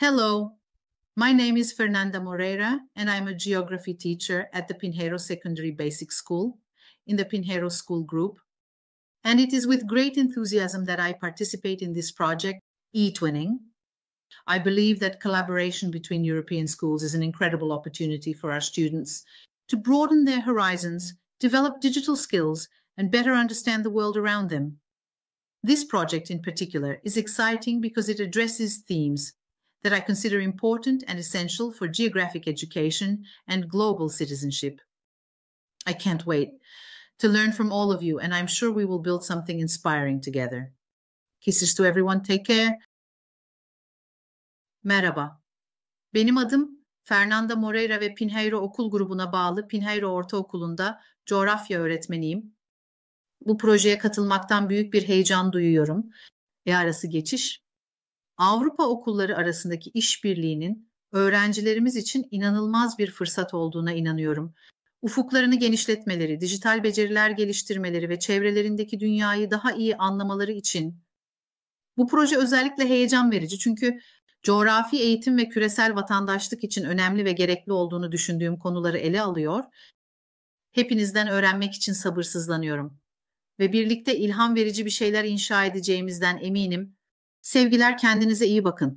Hello, my name is Fernanda Moreira, and I'm a geography teacher at the Pinheiro Secondary Basic School in the Pinheiro School Group. And it is with great enthusiasm that I participate in this project, eTwinning. I believe that collaboration between European schools is an incredible opportunity for our students to broaden their horizons, develop digital skills, and better understand the world around them. This project in particular is exciting because it addresses themes that I consider important and essential for geographic education and global citizenship. I can't wait to learn from all of you, and I'm sure we will build something inspiring together. Kisses to everyone. Take care. Merhaba. Benim adım Fernanda Moreira ve Pinheiro Okul Grubu'na bağlı Pinheiro Ortaokulu'nda coğrafya öğretmeniyim. Bu projeye katılmaktan büyük bir heyecan duyuyorum. Arası geçiş. Avrupa okulları arasındaki işbirliğinin öğrencilerimiz için inanılmaz bir fırsat olduğuna inanıyorum. Ufuklarını genişletmeleri, dijital beceriler geliştirmeleri ve çevrelerindeki dünyayı daha iyi anlamaları için bu proje özellikle heyecan verici çünkü coğrafi eğitim ve küresel vatandaşlık için önemli ve gerekli olduğunu düşündüğüm konuları ele alıyor. Hepinizden öğrenmek için sabırsızlanıyorum ve birlikte ilham verici bir şeyler inşa edeceğimizden eminim. Sevgiler, kendinize iyi bakın.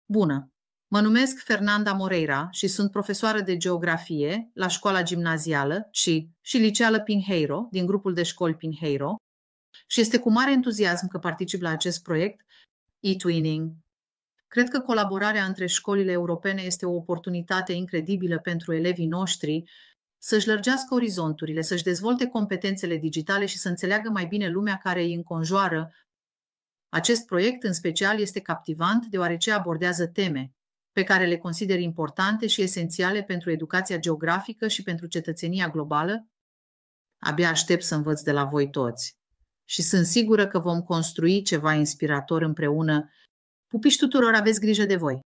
Bună! Mă numesc Fernanda Moreira și sunt profesoară de geografie la școala gimnazială și liceală Pinheiro, din grupul de școli Pinheiro, și este cu mare entuziasm că particip la acest proiect eTwinning. Cred că colaborarea între școlile europene este o oportunitate incredibilă pentru elevii noștri să-și lărgească orizonturile, să-și dezvolte competențele digitale și să înțeleagă mai bine lumea care îi înconjoară. Acest proiect, în special, este captivant deoarece abordează teme pe care le consider importante și esențiale pentru educația geografică și pentru cetățenia globală. Abia aștept să învăț de la voi toți și sunt sigură că vom construi ceva inspirator împreună. Pupiși tuturor, aveți grijă de voi!